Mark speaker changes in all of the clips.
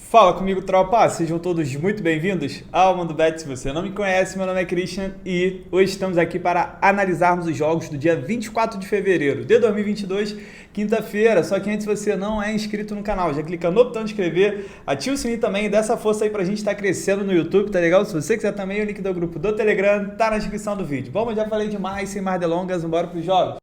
Speaker 1: Fala comigo, tropa! Sejam todos muito bem-vindos ao Mundo Bet. Se você não me conhece, meu nome é Christian e hoje estamos aqui para analisarmos os jogos do dia 24 de fevereiro de 2022, quinta-feira. Só que antes, se você não é inscrito no canal, já clica no botão de inscrever, ativa o sininho também e dá essa força aí pra gente estar crescendo no YouTube, tá legal? Se você quiser também, o link do grupo do Telegram tá na descrição do vídeo. Bom, eu já falei demais, sem mais delongas, bora pros jogos.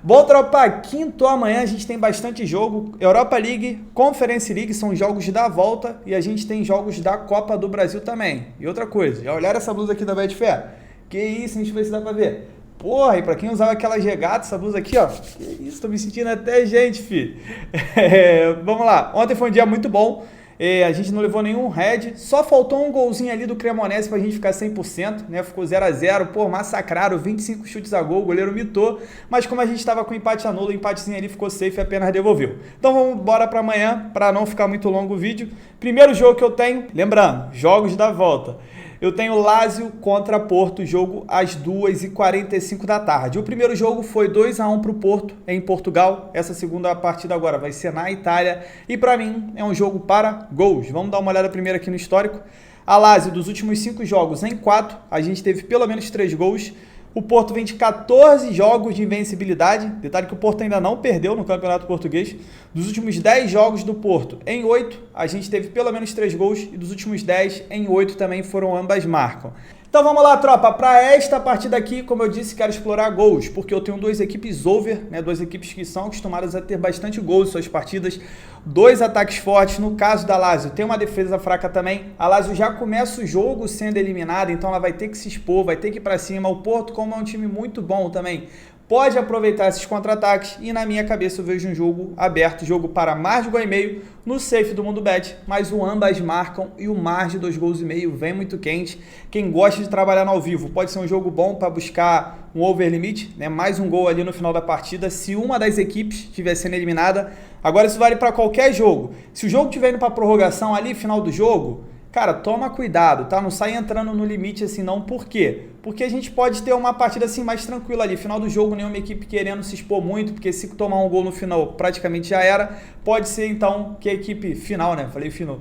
Speaker 1: Bom, tropa, quinto amanhã a gente tem bastante jogo. Europa League, Conference League são jogos da volta e a gente tem jogos da Copa do Brasil também. E outra coisa, já olharam essa blusa aqui da Betfair? Que isso, a gente vai ver se dá pra ver. Porra, e pra quem usava aquelas regatas, essa blusa aqui, ó. Que isso, tô me sentindo até gente, filho. Vamos lá, ontem foi um dia muito bom. A gente não levou nenhum head, só faltou um golzinho ali do Cremonese pra gente ficar 100%, né? Ficou 0-0, pô, massacraram, 25 chutes a gol, o goleiro mitou, mas como a gente tava com empate anulo, o empatezinho ali ficou safe e apenas devolveu. Então vamos embora pra amanhã, pra não ficar muito longo o vídeo. Primeiro jogo que eu tenho, lembrando, jogos da volta. Eu tenho Lazio contra Porto, jogo às 2h45 da tarde. O primeiro jogo foi 2-1 para o Porto, em Portugal. Essa segunda partida agora vai ser na Itália. E para mim é um jogo para gols. Vamos dar uma olhada primeiro aqui no histórico. A Lazio, dos últimos 5 jogos, em 4, a gente teve pelo menos 3 gols. O Porto vem de 14 jogos de invencibilidade. Detalhe que o Porto ainda não perdeu no Campeonato Português. Dos últimos 10 jogos do Porto, em 8, a gente teve pelo menos 3 gols. E dos últimos 10, em 8 também foram ambas marcam. Então vamos lá, tropa. Para esta partida aqui, como eu disse, quero explorar gols. Porque eu tenho duas equipes over, né? Duas equipes que são acostumadas a ter bastante gols em suas partidas. 2 ataques fortes. No caso da Lazio, tem uma defesa fraca também. A Lazio já começa o jogo sendo eliminada, então ela vai ter que se expor, vai ter que ir para cima. O Porto, como é um time muito bom também, pode aproveitar esses contra-ataques e na minha cabeça eu vejo um jogo aberto, jogo para mais de 2,5 no safe do Mundo Bet, mas o ambas marcam e o mais de 2,5 gols vem muito quente. Quem gosta de trabalhar no ao vivo, pode ser um jogo bom para buscar um over limit, né? Mais um gol ali no final da partida, se uma das equipes estiver sendo eliminada. Agora isso vale para qualquer jogo. Se o jogo estiver indo para prorrogação ali, final do jogo, cara, toma cuidado, tá? Não sai entrando no limite assim não. Por quê? Porque a gente pode ter uma partida assim mais tranquila ali. Final do jogo, nenhuma equipe querendo se expor muito, porque se tomar um gol no final praticamente já era. Pode ser então que a equipe final, né? Falei final.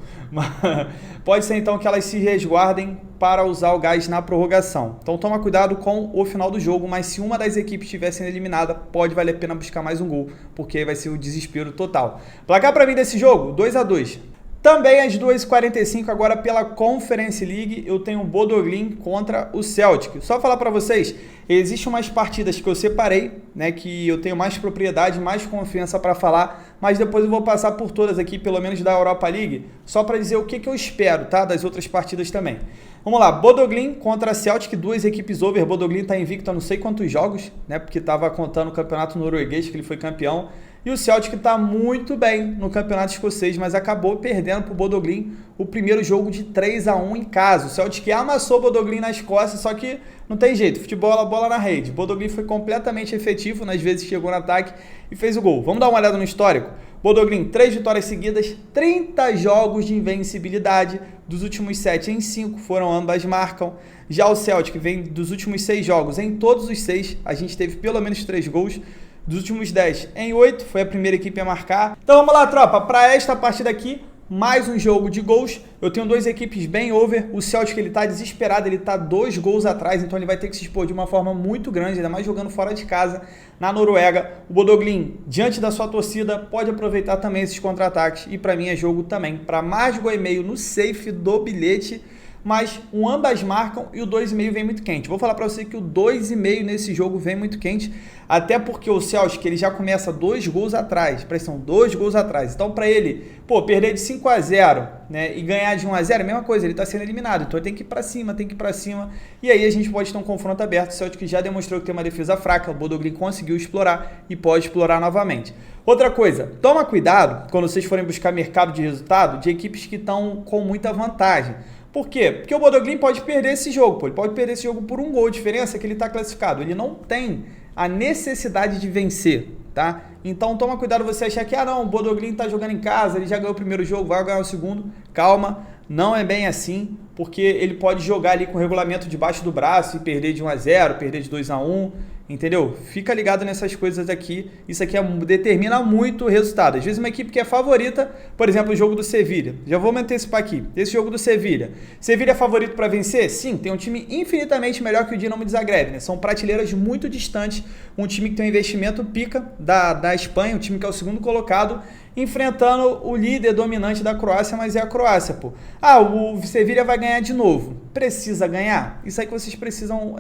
Speaker 1: Pode ser então que elas se resguardem para usar o gás na prorrogação. Então toma cuidado com o final do jogo, mas se uma das equipes estiver sendo eliminada, pode valer a pena buscar mais um gol, porque aí vai ser o desespero total. Placar para mim desse jogo, 2-2. Também às 2h45, agora pela Conference League, eu tenho o Bodo Glimt contra o Celtic. Só falar para vocês, existem umas partidas que eu separei, né, que eu tenho mais propriedade, mais confiança para falar, mas depois eu vou passar por todas aqui, pelo menos da Europa League, só para dizer o que eu espero, tá, das outras partidas também. Vamos lá, Bodo Glimt contra Celtic, duas equipes over. Bodo Glimt está invicto a não sei quantos jogos, né, porque estava contando o campeonato norueguês, que ele foi campeão. E o Celtic está muito bem no campeonato escocês, mas acabou perdendo para o Bodo Glimt o primeiro jogo de 3-1 em casa. O Celtic amassou o Bodo Glimt na Escócia, só que não tem jeito, futebol a bola na rede. O Bodo Glimt foi completamente efetivo, nas vezes chegou no ataque e fez o gol. Vamos dar uma olhada no histórico? Bodo Glimt, 3 vitórias seguidas, 30 jogos de invencibilidade, dos últimos 7 em 5 foram ambas marcam. Já o Celtic vem dos últimos 6 jogos, em todos os 6 a gente teve pelo menos 3 gols. Dos últimos 10 em 8, foi a primeira equipe a marcar. Então vamos lá, tropa, para esta partida aqui, mais um jogo de gols. Eu tenho duas equipes bem over. O Celtic, ele tá desesperado, ele tá 2 gols atrás, então ele vai ter que se expor de uma forma muito grande, ainda mais jogando fora de casa, na Noruega. O Bodo Glimt, diante da sua torcida, pode aproveitar também esses contra-ataques, e para mim é jogo também para mais de 2,5 no safe do bilhete, mas um ambas marcam e o 2,5 vem muito quente. Vou falar para você que o 2,5 nesse jogo vem muito quente, até porque o Celtic, ele já começa 2 gols atrás, pressão 2 gols atrás. Então para ele, pô, perder de 5-0, né, e ganhar de 1-0, é a mesma coisa, ele tá sendo eliminado, então ele tem que ir para cima, e aí a gente pode ter um confronto aberto. O Celtic já demonstrou que tem uma defesa fraca, o Bodo Glimt conseguiu explorar e pode explorar novamente. Outra coisa, toma cuidado quando vocês forem buscar mercado de resultado de equipes que estão com muita vantagem. Por quê? Porque o Bodo Glimt pode perder esse jogo, pô. Ele pode perder esse jogo por um gol, a diferença é que ele está classificado. Ele não tem a necessidade de vencer, tá? Então toma cuidado você achar que, não, o Bodo Glimt está jogando em casa, ele já ganhou o primeiro jogo, vai ganhar o segundo. Calma, não é bem assim, porque ele pode jogar ali com o regulamento debaixo do braço e perder de 1-0, perder de 2-1. Entendeu? Fica ligado nessas coisas aqui. Isso aqui determina muito o resultado. Às vezes uma equipe que é favorita, por exemplo, o jogo do Sevilha. Já vou me antecipar aqui. Esse jogo do Sevilha. Sevilha é favorito para vencer? Sim, tem um time infinitamente melhor que o Dinamo de Zagreb, né? São prateleiras muito distantes. Um time que tem um investimento pica da Espanha, um time que é o segundo colocado, enfrentando o líder dominante da Croácia, mas é a Croácia, pô. O Sevilha vai ganhar de novo. Precisa ganhar? Isso aí que vocês precisam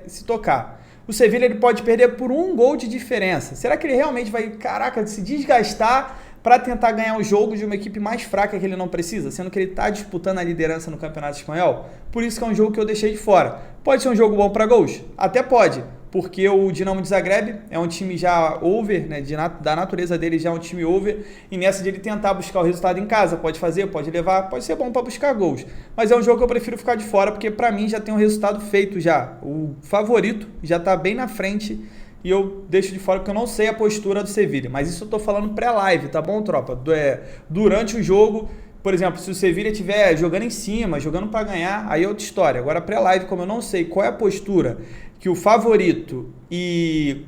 Speaker 1: se tocar. O Sevilha ele pode perder por 1 gol de diferença. Será que ele realmente vai, caraca, se desgastar para tentar ganhar o jogo de uma equipe mais fraca que ele não precisa, sendo que ele está disputando a liderança no Campeonato Espanhol? Por isso que é um jogo que eu deixei de fora. Pode ser um jogo bom para gols? Até pode, porque o Dinamo de Zagreb é um time já over, né, da natureza dele já é um time over, e nessa de ele tentar buscar o resultado em casa, pode fazer, pode levar, pode ser bom para buscar gols, mas é um jogo que eu prefiro ficar de fora, porque para mim já tem um resultado feito já, o favorito já está bem na frente, e eu deixo de fora porque eu não sei a postura do Sevilha, mas isso eu tô falando pré-live, tá bom, tropa? Durante o jogo, por exemplo, se o Sevilha estiver jogando em cima, jogando para ganhar, aí é outra história. Agora, pré-live, como eu não sei qual é a postura que o favorito e,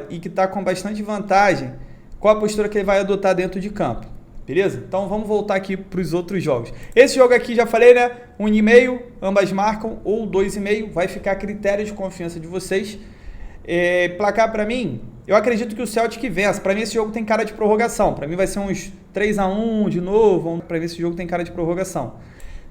Speaker 1: e que está com bastante vantagem, qual a postura que ele vai adotar dentro de campo, beleza? Então, vamos voltar aqui para os outros jogos. Esse jogo aqui, já falei, né? 1,5, ambas marcam, ou 2,5, vai ficar a critério de confiança de vocês. Placar para mim, eu acredito que o Celtic vença. Para mim esse jogo tem cara de prorrogação. Para mim vai ser uns 3-1 de novo. Para mim esse jogo tem cara de prorrogação.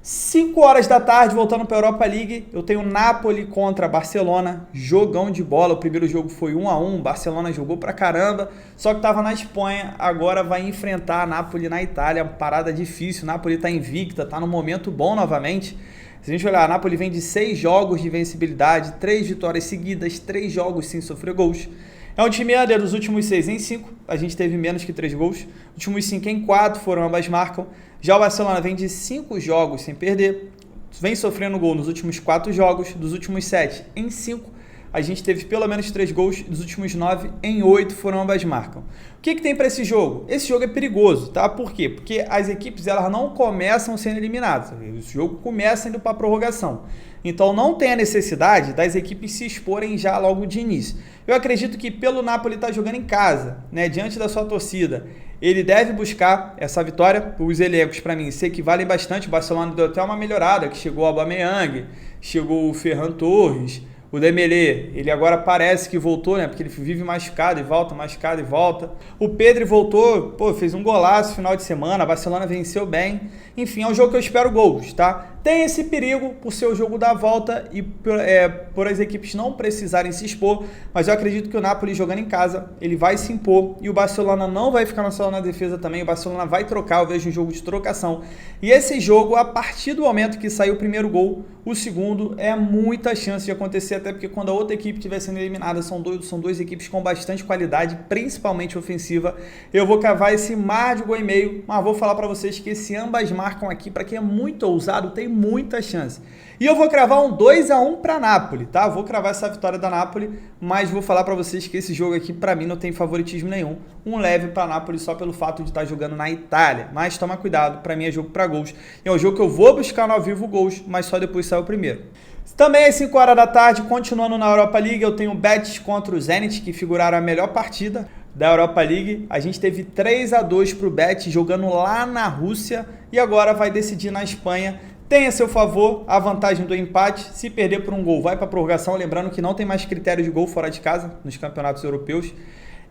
Speaker 1: 5 horas da tarde, voltando para a Europa League, eu tenho Napoli contra Barcelona, jogão de bola. O primeiro jogo foi 1-1, Barcelona jogou pra caramba, só que estava na Espanha, agora vai enfrentar a Napoli na Itália, parada difícil. Napoli está invicta, está num momento bom novamente. Se a gente olhar, a Napoli vem de 6 jogos de vencibilidade, 3 vitórias seguidas, 3 jogos sem sofrer gols. É um time under dos últimos 6 em 5, a gente teve menos que 3 gols. Últimos 5 em 4 foram ambas marcam. Já o Barcelona vem de 5 jogos sem perder, vem sofrendo gol nos últimos 4 jogos, dos últimos 7 em 5. A gente teve pelo menos 3 gols, dos últimos 9 em 8 foram ambas marcam. O que tem para esse jogo? Esse jogo é perigoso, tá? Por quê? Porque as equipes elas não começam sendo eliminadas. O jogo começa indo para a prorrogação. Então não tem a necessidade das equipes se exporem já logo de início. Eu acredito que pelo Napoli estar jogando em casa, né, diante da sua torcida, ele deve buscar essa vitória. Os elencos, para mim, se equivalem bastante. O Barcelona deu até uma melhorada, que chegou o Aubameyang, chegou o Ferran Torres, o Dembélé, ele agora parece que voltou, né? Porque ele vive machucado e volta, machucado e volta. O Pedri voltou, fez um golaço no final de semana, a Barcelona venceu bem. Enfim, é um jogo que eu espero gols, tá? Tem esse perigo por ser o jogo da volta e por as equipes não precisarem se expor, mas eu acredito que o Napoli jogando em casa, ele vai se impor e o Barcelona não vai ficar só na defesa também, o Barcelona vai trocar, eu vejo um jogo de trocação. E esse jogo, a partir do momento que sair o primeiro gol, o segundo é muita chance de acontecer, até porque quando a outra equipe estiver sendo eliminada, são duas equipes com bastante qualidade, principalmente ofensiva. Eu vou cavar esse mar de gol e meio, mas vou falar para vocês que esse ambas marcam aqui, para quem é muito ousado, tem muita chance. E eu vou cravar um 2-1 para Napoli, tá? Vou cravar essa vitória da Napoli, mas vou falar para vocês que esse jogo aqui, para mim, não tem favoritismo nenhum. Um leve para Napoli só pelo fato de estar jogando na Itália. Mas toma cuidado, para mim é jogo para gols. É um jogo que eu vou buscar no ao vivo gols, mas só depois sai o primeiro. Também às 5 horas da tarde, continuando na Europa League, eu tenho o Betis contra o Zenit, que figuraram a melhor partida da Europa League. A gente teve 3-2 para o Betis, jogando lá na Rússia, e agora vai decidir na Espanha. Tem a seu favor a vantagem do empate. Se perder por um gol, vai para a prorrogação. Lembrando que não tem mais critério de gol fora de casa nos campeonatos europeus.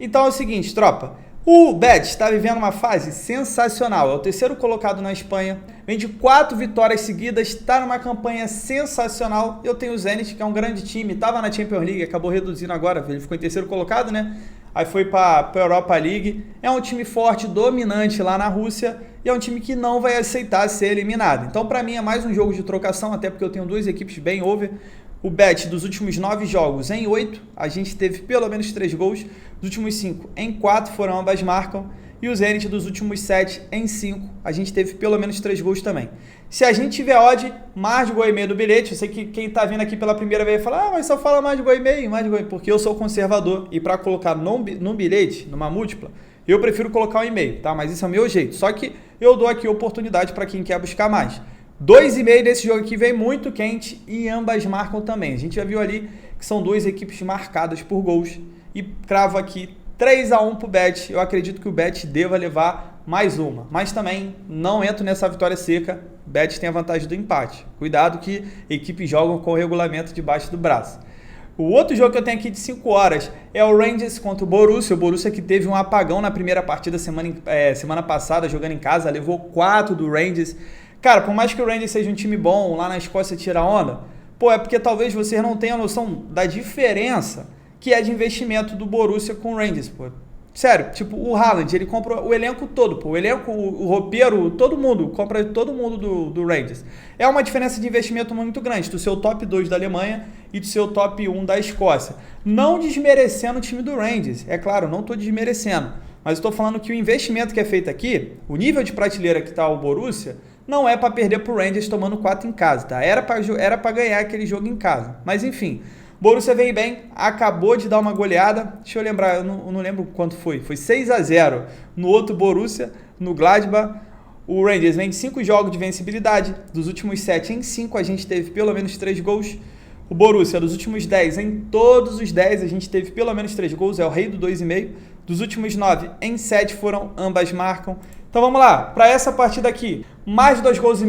Speaker 1: Então é o seguinte, tropa. O Betis está vivendo uma fase sensacional. É o terceiro colocado na Espanha. Vem de 4 vitórias seguidas. Está numa campanha sensacional. Eu tenho o Zenit, que é um grande time. Estava na Champions League, acabou reduzindo agora. Ele ficou em terceiro colocado, né? Aí foi para a Europa League. É um time forte, dominante lá na Rússia. E é um time que não vai aceitar ser eliminado. Então, para mim, é mais um jogo de trocação, até porque eu tenho 2 equipes bem over. O Betis, dos últimos 9 jogos, em 8, a gente teve pelo menos 3 gols. Dos últimos 5, em 4 foram ambas marcam. E o Zenit, dos últimos 7, em 5, a gente teve pelo menos 3 gols também. Se a gente tiver odd, mais de gol e meio do bilhete, eu sei que quem está vindo aqui pela primeira vez vai falar, mas só fala mais de gol e meio, porque eu sou conservador. E para colocar num bilhete, numa múltipla, eu prefiro colocar 1,5, tá? Mas isso é o meu jeito. Só que eu dou aqui oportunidade para quem quer buscar mais. 2,5 desse jogo aqui vem muito quente e ambas marcam também. A gente já viu ali que são duas equipes marcadas por gols. E cravo aqui 3-1 pro Bet. Eu acredito que o Bet deva levar mais uma. Mas também não entro nessa vitória seca. Bet tem a vantagem do empate. Cuidado que equipes jogam com o regulamento debaixo do braço. O outro jogo que eu tenho aqui de 5 horas é o Rangers contra o Borussia. O Borussia que teve um apagão na primeira partida semana passada, jogando em casa, levou 4 do Rangers. Cara, por mais que o Rangers seja um time bom, lá na Escócia tira onda, pô, é porque talvez você não tenha noção da diferença que é de investimento do Borussia com o Rangers, pô. Sério, tipo, o Haaland, ele compra o elenco todo, pô. O elenco, o roupeiro, todo mundo, compra todo mundo do Rangers. É uma diferença de investimento muito grande do seu top 2 da Alemanha e do seu top 1 da Escócia. Não desmerecendo o time do Rangers, é claro, não estou desmerecendo. Mas estou falando que o investimento que é feito aqui, o nível de prateleira que está o Borussia, não é para perder para o Rangers tomando 4 em casa, tá? Era para ganhar aquele jogo em casa. Mas enfim, Borussia vem bem, acabou de dar uma goleada, deixa eu lembrar, eu não lembro quanto foi 6-0 no outro Borussia, no Gladbach. O Rangers vem de 5 jogos de vencibilidade, dos últimos 7 em 5 a gente teve pelo menos 3 gols. O Borussia, dos últimos 10, em todos os 10 a gente teve pelo menos 3 gols, é o rei do 2,5. Dos últimos 9, em 7 foram, ambas marcam. Então vamos lá, para essa partida aqui, mais de 2,5 gols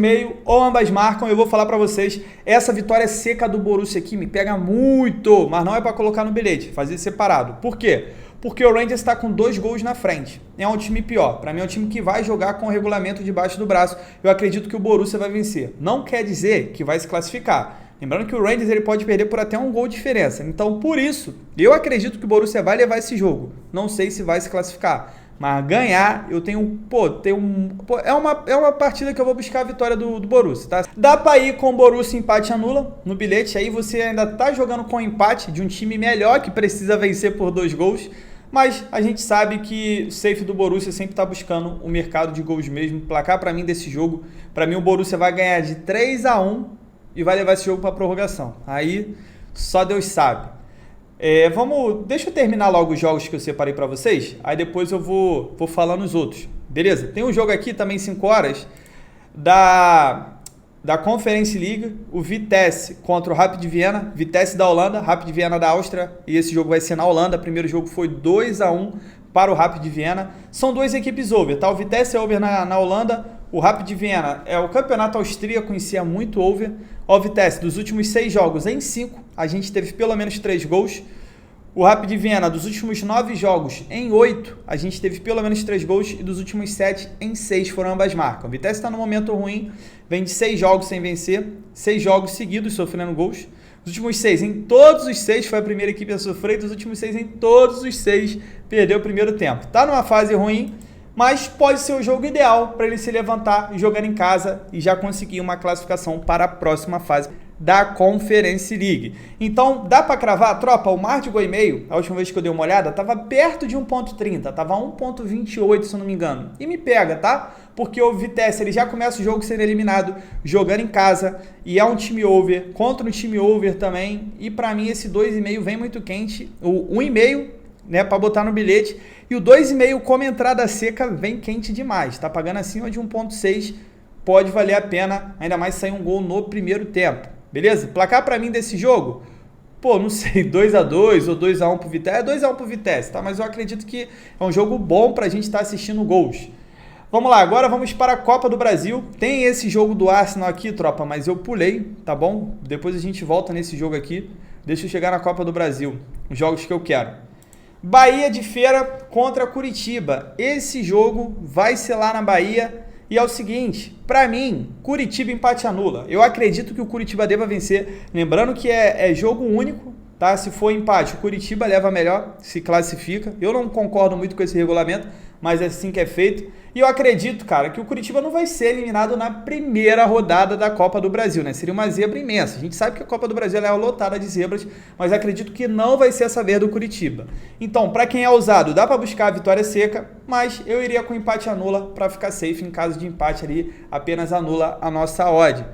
Speaker 1: ou ambas marcam, eu vou falar para vocês, essa vitória seca do Borussia aqui me pega muito, mas não é para colocar no bilhete, fazer separado. Por quê? Porque o Rangers está com 2 gols na frente. É um time pior. Para mim é um time que vai jogar com o regulamento debaixo do braço. Eu acredito que o Borussia vai vencer. Não quer dizer que vai se classificar. Lembrando que o Rangers ele pode perder por até 1 gol de diferença. Então, por isso, eu acredito que o Borussia vai levar esse jogo. Não sei se vai se classificar. Mas ganhar, eu tenho... é uma partida que eu vou buscar a vitória do Borussia, tá? Dá pra ir com o Borussia empate anula no bilhete. Aí você ainda tá jogando com empate de um time melhor que precisa vencer por 2 gols. Mas a gente sabe que o safe do Borussia sempre tá buscando o mercado de gols mesmo. Placar pra mim desse jogo, pra mim o Borussia vai ganhar de 3-1 e vai levar esse jogo pra prorrogação. Aí só Deus sabe. Deixa eu terminar logo os jogos que eu separei para vocês, aí depois eu vou falando os outros, beleza? Tem um jogo aqui também 5 horas da Conference League, o Vitesse contra o Rapid Viena, Vitesse da Holanda, Rapid Viena da Áustria, e esse jogo vai ser na Holanda. O primeiro jogo foi 2-1 para o Rapid Viena. São duas equipes over, tá? O Vitesse é over na Holanda, o Rapid Viena é o campeonato austríaco em si, é muito over. O Vitesse, dos últimos 6 jogos em 5, a gente teve pelo menos 3 gols. O Rapid Viena, dos últimos 9 jogos em 8, a gente teve pelo menos 3 gols. E dos últimos 7 em 6 foram ambas marcas. O Vitesse está no momento ruim, vem de 6 jogos sem vencer, 6 jogos seguidos sofrendo gols. Os últimos 6, em todos os 6 foi a primeira equipe a sofrer. E dos últimos 6, em todos os 6 perdeu o primeiro tempo. Está numa fase ruim, mas pode ser o jogo ideal para ele se levantar jogando em casa e já conseguir uma classificação para a próxima fase da Conference League. Então, dá para cravar, tropa, o mar de gol e meio, a última vez que eu dei uma olhada, estava perto de 1.30, estava 1.28, se eu não me engano. E me pega, tá? Porque o Vitesse, ele já começa o jogo sendo eliminado, jogando em casa, e é um time over, contra um time over também, e para mim esse 2,5 vem muito quente, o 1,5, né, para botar no bilhete, e o 2,5 como entrada seca vem quente demais, tá pagando acima de 1.6, pode valer a pena, ainda mais sair um gol no primeiro tempo. Beleza? Placar pra mim desse jogo, pô, não sei, 2-2 ou 2-1 pro Vitesse. É 2-1 pro Vitesse, tá? Mas eu acredito que é um jogo bom pra gente estar assistindo gols. Vamos lá, agora vamos para a Copa do Brasil. Tem esse jogo do Arsenal aqui, tropa, mas eu pulei, tá bom? Depois a gente volta nesse jogo aqui. Deixa eu chegar na Copa do Brasil, os jogos que eu quero. Bahia de Feira contra Curitiba. Esse jogo vai ser lá na Bahia. E é o seguinte, para mim, Curitiba empate anula. Eu acredito que o Curitiba deva vencer. Lembrando que é jogo único, tá? Se for empate, o Curitiba leva melhor, se classifica. Eu não concordo muito com esse regulamento, mas é assim que é feito. E eu acredito, cara, que o Curitiba não vai ser eliminado na primeira rodada da Copa do Brasil, né? Seria uma zebra imensa. A gente sabe que a Copa do Brasil é lotada de zebras, mas acredito que não vai ser essa vez do Curitiba. Então, para quem é ousado, dá para buscar a vitória seca, mas eu iria com empate anula para ficar safe. Em caso de empate ali, apenas anula a nossa odd.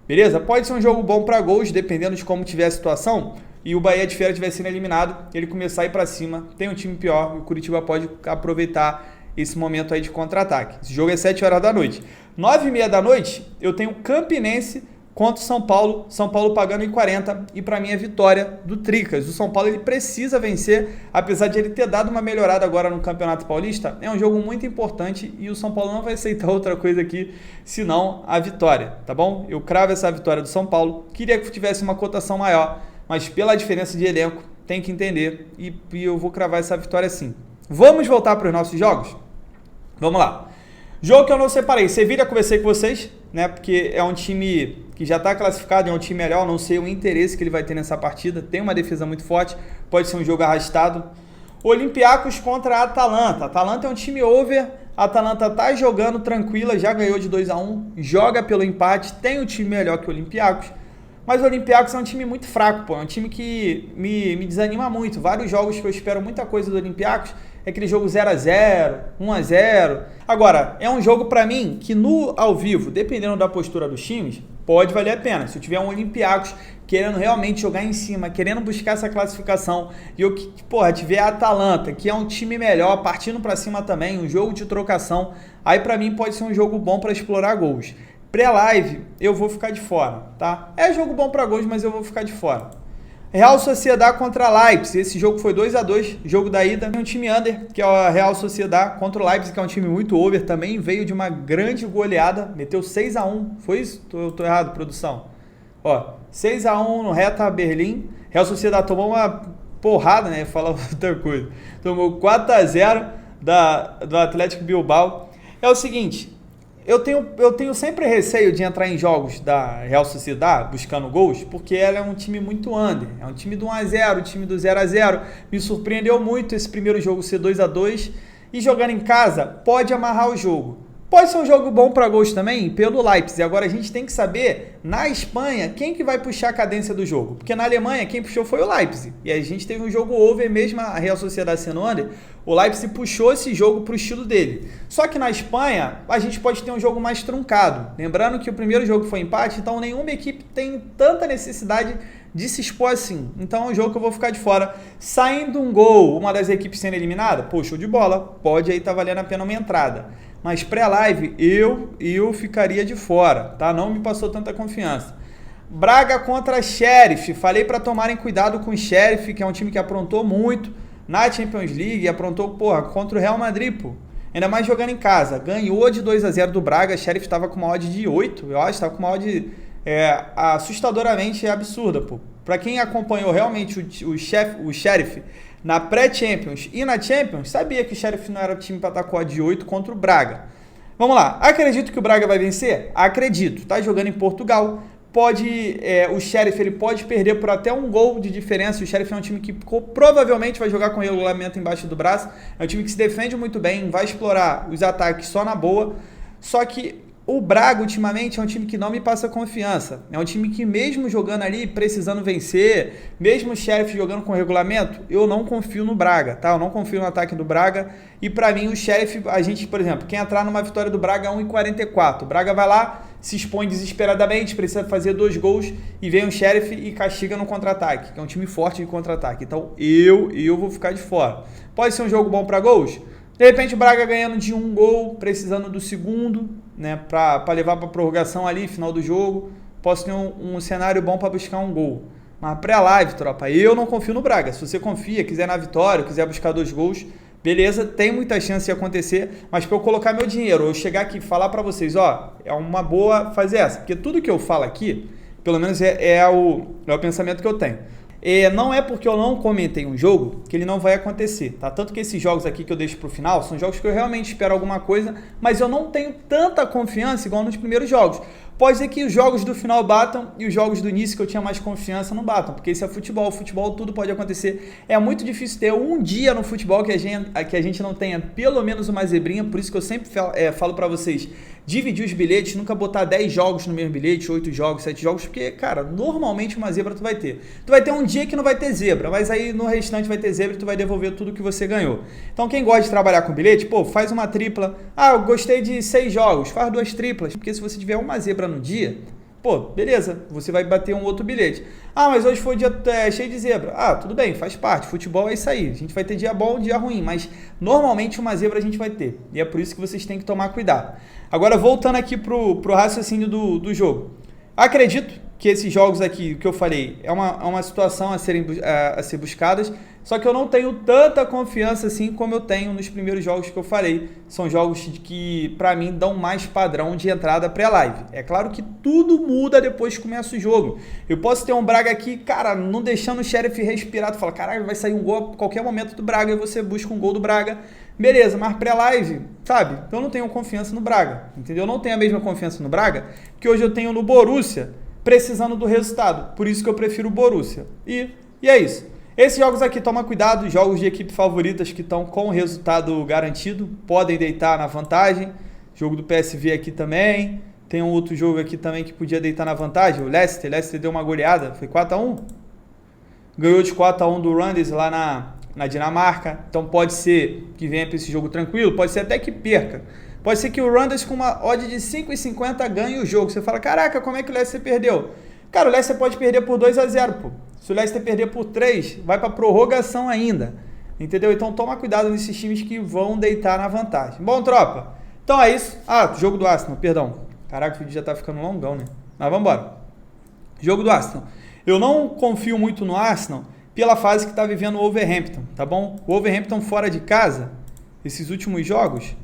Speaker 1: Beleza? Pode ser um jogo bom para gols, dependendo de como tiver a situação. E o Bahia de Feira estiver sendo eliminado, ele começar a ir para cima, tem um time pior, e o Curitiba pode aproveitar esse momento aí de contra-ataque. Esse jogo é 7 horas da noite. 9h30 da noite, eu tenho Campinense contra o São Paulo pagando 1,40 e para mim é vitória do Tricas. O São Paulo ele precisa vencer, apesar de ele ter dado uma melhorada agora no Campeonato Paulista, é um jogo muito importante e o São Paulo não vai aceitar outra coisa aqui, senão a vitória, tá bom? Eu cravo essa vitória do São Paulo, queria que tivesse uma cotação maior, mas pela diferença de elenco, tem que entender e eu vou cravar essa vitória sim. Vamos voltar para os nossos jogos? Vamos lá. Jogo que eu não separei, Sevilha, conversei com vocês, né? Porque é um time que já está classificado, é um time melhor, não sei o interesse que ele vai ter nessa partida, tem uma defesa muito forte, pode ser um jogo arrastado. Olympiacos contra a Atalanta. A Atalanta é um time over, a Atalanta tá jogando tranquila, já ganhou de 2-1, joga pelo empate, tem um time melhor que o Olympiacos, mas o Olympiacos é um time muito fraco, pô, é um time que me desanima muito. Vários jogos que eu espero muita coisa do Olympiacos, é aquele jogo 0-0, 1-0. Agora, é um jogo para mim que no ao vivo, dependendo da postura dos times, pode valer a pena. Se eu tiver um Olympiacos querendo realmente jogar em cima, querendo buscar essa classificação, e eu, tiver a Atalanta, que é um time melhor, partindo para cima também, um jogo de trocação, aí para mim pode ser um jogo bom para explorar gols. Pré-live, eu vou ficar de fora, tá? É jogo bom para gols, mas eu vou ficar de fora. Real Sociedad contra Leipzig, esse jogo foi 2-2, jogo da ida. Tem um time under, que é a Real Sociedad, contra o Leipzig, que é um time muito over também, veio de uma grande goleada, meteu 6-1, foi isso? Tô errado, produção? Ó, 6-1 no Hertha Berlim, Real Sociedad tomou uma porrada, né, fala outra coisa, tomou 4-0 do Atlético Bilbao. É o seguinte, eu tenho sempre receio de entrar em jogos da Real Sociedad buscando gols, porque ela é um time muito under, é um time do 1-0, o time do 0-0, me surpreendeu muito esse primeiro jogo ser 2-2, e jogando em casa pode amarrar o jogo. Pode ser um jogo bom para gols também, pelo Leipzig. Agora a gente tem que saber, na Espanha, quem que vai puxar a cadência do jogo. Porque na Alemanha, quem puxou foi o Leipzig. E a gente teve um jogo over, mesmo a Real Sociedad sendo under, o Leipzig puxou esse jogo para o estilo dele. Só que na Espanha, a gente pode ter um jogo mais truncado. Lembrando que o primeiro jogo foi empate, então nenhuma equipe tem tanta necessidade de se expor assim. Então é um jogo que eu vou ficar de fora. Saindo um gol, uma das equipes sendo eliminada, pô, show de bola. Pode aí estar valendo a pena uma entrada. Mas pré-live, eu ficaria de fora, tá? Não me passou tanta confiança. Braga contra Sheriff. Falei para tomarem cuidado com o Sheriff, que é um time que aprontou muito na Champions League, aprontou, contra o Real Madrid, pô. Ainda mais jogando em casa. Ganhou de 2-0 do Braga, Sheriff estava com uma odd de 8, eu acho, estava com uma odd assustadoramente absurda, pô. Para quem acompanhou realmente o Sheriff na pré-Champions e na Champions, sabia que o Sheriff não era o time para estar com a de 8 contra o Braga. Vamos lá, acredito que o Braga vai vencer? Acredito, tá jogando em Portugal, o Sheriff ele pode perder por até um gol de diferença. O Sheriff é um time que provavelmente vai jogar com o regulamento embaixo do braço, é um time que se defende muito bem, vai explorar os ataques só na boa, só que o Braga, ultimamente, é um time que não me passa confiança. É um time que, mesmo jogando ali, precisando vencer, mesmo o Sheriff jogando com regulamento, eu não confio no Braga, tá? Eu não confio no ataque do Braga. E, pra mim, o Sheriff, a gente, por exemplo, quem entrar numa vitória do Braga é 1,44. O Braga vai lá, se expõe desesperadamente, precisa fazer 2 gols, e vem o Sheriff e castiga no contra-ataque, que é um time forte de contra-ataque. Então, eu vou ficar de fora. Pode ser um jogo bom pra gols? De repente o Braga ganhando de 1 gol, precisando do segundo, né, para levar para prorrogação ali, final do jogo. Posso ter um cenário bom para buscar um gol. Mas pré-live, tropa, eu não confio no Braga. Se você confia, quiser na vitória, quiser buscar 2 gols, beleza, tem muita chance de acontecer. Mas para eu colocar meu dinheiro, eu chegar aqui e falar para vocês, é uma boa fazer essa. Porque tudo que eu falo aqui, pelo menos é o pensamento que eu tenho. Não é porque eu não comentei um jogo que ele não vai acontecer, tá? Tanto que esses jogos aqui que eu deixo pro final são jogos que eu realmente espero alguma coisa, mas eu não tenho tanta confiança igual nos primeiros jogos. Pode ser que os jogos do final batam e os jogos do início que eu tinha mais confiança não batam, porque isso é futebol, tudo pode acontecer. É muito difícil ter um dia no futebol que a gente não tenha pelo menos uma zebrinha, por isso que eu sempre falo pra vocês, dividir os bilhetes, nunca botar 10 jogos no mesmo bilhete, 8 jogos, 7 jogos, porque, cara, normalmente uma zebra tu vai ter. Tu vai ter um dia que não vai ter zebra, mas aí no restante vai ter zebra e tu vai devolver tudo que você ganhou. Então quem gosta de trabalhar com bilhete, faz uma tripla. Eu gostei de 6 jogos, faz 2 triplas, porque se você tiver uma zebra no dia, beleza, você vai bater um outro bilhete. Mas hoje foi um dia cheio de zebra. Tudo bem, faz parte, futebol é isso aí. A gente vai ter dia bom, dia ruim, mas normalmente uma zebra a gente vai ter. E é por isso que vocês têm que tomar cuidado. Agora, voltando aqui pro raciocínio do jogo. Acredito que esses jogos aqui, que eu falei, é uma situação a ser buscadas, só que eu não tenho tanta confiança assim como eu tenho nos primeiros jogos que eu falei. São jogos que, para mim, dão mais padrão de entrada pré-live. É claro que tudo muda depois que começa o jogo. Eu posso ter um Braga aqui, cara, não deixando o Sheriff respirar. Tu fala, caralho, vai sair um gol a qualquer momento do Braga e você busca um gol do Braga. Beleza, mas pré-live, sabe? Eu não tenho confiança no Braga, entendeu? Eu não tenho a mesma confiança no Braga que hoje eu tenho no Borussia, precisando do resultado. Por isso que eu prefiro o Borussia. E é isso. Esses jogos aqui, toma cuidado, jogos de equipe favoritas que estão com o resultado garantido, podem deitar na vantagem. Jogo do PSV aqui também. Tem um outro jogo aqui também que podia deitar na vantagem. O Leicester deu uma goleada, foi 4-1. Ganhou de 4-1 do Randers lá na Dinamarca. Então pode ser que venha para esse jogo tranquilo, pode ser até que perca. Pode ser que o Randers com uma odd de 5,50 ganhe o jogo. Você fala, caraca, como é que o Leicester perdeu? Cara, o Leicester pode perder por 2-0, pô. Se o Leicester perder por 3, vai para prorrogação ainda. Entendeu? Então toma cuidado nesses times que vão deitar na vantagem. Bom, tropa, então é isso. Jogo do Arsenal, perdão. Caraca, o vídeo já tá ficando longão, né? Mas vamos embora. Jogo do Arsenal. Eu não confio muito no Arsenal pela fase que tá vivendo o Wolverhampton, tá bom? O Wolverhampton fora de casa, esses últimos jogos,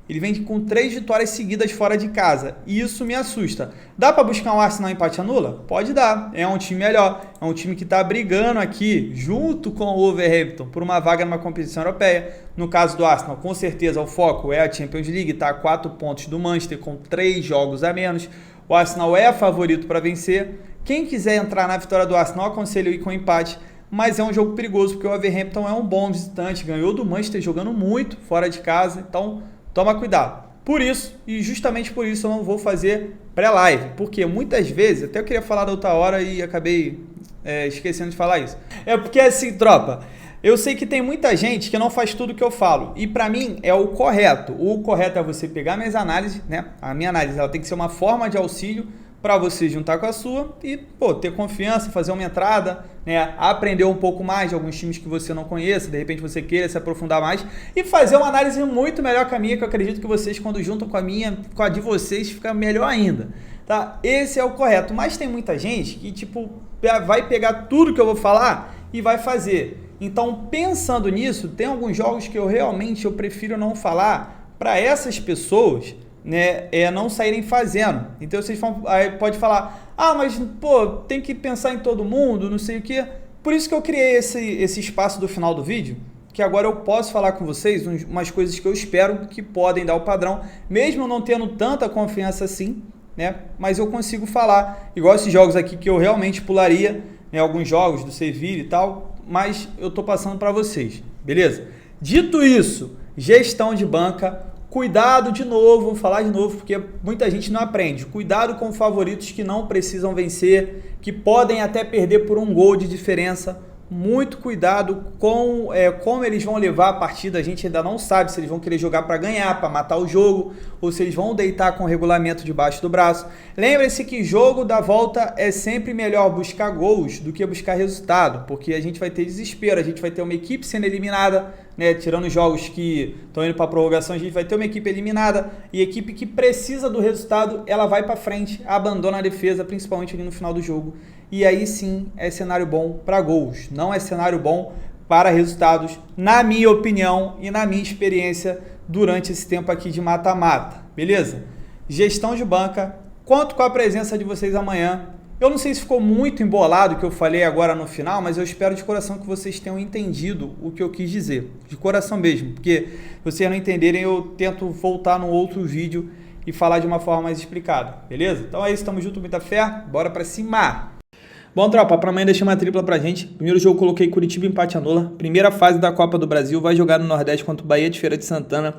Speaker 1: ele vem com 3 vitórias seguidas fora de casa. E isso me assusta. Dá para buscar um Arsenal empate anula? Pode dar. É um time melhor. É um time que está brigando aqui, junto com o Wolverhampton, por uma vaga numa competição europeia. No caso do Arsenal, com certeza o foco é a Champions League. Está a 4 pontos do Manchester, com 3 jogos a menos. O Arsenal é favorito para vencer. Quem quiser entrar na vitória do Arsenal, aconselho ir com empate. Mas é um jogo perigoso, porque o Wolverhampton é um bom visitante. Ganhou do Manchester jogando muito fora de casa. Então, toma cuidado. Por isso, e justamente por isso, eu não vou fazer pré-live. Porque muitas vezes, até eu queria falar da outra hora e acabei esquecendo de falar isso. É porque assim, tropa, eu sei que tem muita gente que não faz tudo que eu falo. E pra mim é o correto. O correto é você pegar minhas análises, né? A minha análise ela tem que ser uma forma de auxílio para você juntar com a sua e, ter confiança, fazer uma entrada, né? Aprender um pouco mais de alguns times que você não conheça, de repente você queira se aprofundar mais e fazer uma análise muito melhor que a minha, que eu acredito que vocês, quando juntam com a minha, com a de vocês, fica melhor ainda, tá? Esse é o correto, mas tem muita gente que, vai pegar tudo que eu vou falar e vai fazer. Então, pensando nisso, tem alguns jogos que eu prefiro não falar para essas pessoas, né, não saírem fazendo. Então vocês pode falar, mas tem que pensar em todo mundo, não sei o que. Por isso que eu criei esse espaço do final do vídeo, que agora eu posso falar com vocês umas coisas que eu espero que podem dar o padrão, mesmo não tendo tanta confiança assim, né? Mas eu consigo falar, igual esses jogos aqui que eu realmente pularia, né, alguns jogos do Sevilla e tal, mas eu tô passando para vocês, beleza? Dito isso, gestão de banca. Cuidado de novo, vou falar de novo, porque muita gente não aprende. Cuidado com favoritos que não precisam vencer, que podem até perder por um gol de diferença. Muito cuidado com como eles vão levar a partida. A gente ainda não sabe se eles vão querer jogar para ganhar, para matar o jogo, ou se eles vão deitar com o regulamento debaixo do braço. Lembre-se que jogo da volta é sempre melhor buscar gols do que buscar resultado, porque a gente vai ter desespero, a gente vai ter uma equipe sendo eliminada, né? Tirando os jogos que estão indo para prorrogação, a gente vai ter uma equipe eliminada, e a equipe que precisa do resultado, ela vai para frente, abandona a defesa, principalmente ali no final do jogo. E aí sim é cenário bom para gols, não é cenário bom para resultados, na minha opinião e na minha experiência durante esse tempo aqui de mata-mata, beleza? Gestão de banca, conto com a presença de vocês amanhã. Eu não sei se ficou muito embolado o que eu falei agora no final, mas eu espero de coração que vocês tenham entendido o que eu quis dizer, de coração mesmo, porque se vocês não entenderem eu tento voltar num outro vídeo e falar de uma forma mais explicada, beleza? Então é isso, tamo junto, muita fé, bora pra cima! Bom, tropa, para amanhã deixei uma tripla pra gente. Primeiro jogo coloquei Curitiba empate anula. Primeira fase da Copa do Brasil, vai jogar no Nordeste contra o Bahia de Feira de Santana.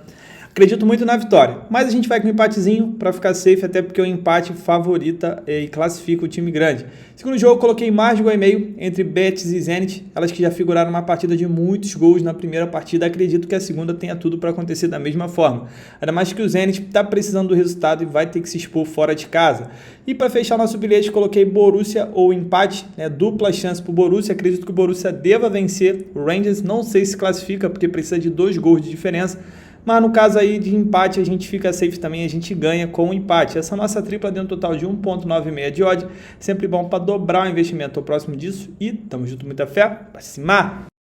Speaker 1: Acredito muito na vitória, mas a gente vai com um empatezinho para ficar safe, até porque o empate favorita e classifica o time grande. Segundo jogo, coloquei mais de gol e meio entre Betis e Zenit, elas que já figuraram numa partida de muitos gols na primeira partida. Acredito que a segunda tenha tudo para acontecer da mesma forma. Ainda mais que o Zenit está precisando do resultado e vai ter que se expor fora de casa. E para fechar nosso bilhete, coloquei Borussia ou empate, né, dupla chance para o Borussia. Acredito que o Borussia deva vencer o Rangers, não sei se classifica porque precisa de 2 gols de diferença. mas no caso aí de empate a gente fica safe também, a gente ganha com o empate. Essa nossa tripla deu um total de 1.96 de odd, sempre bom para dobrar o investimento. Tô próximo disso e tamo junto, muita fé, pra cima!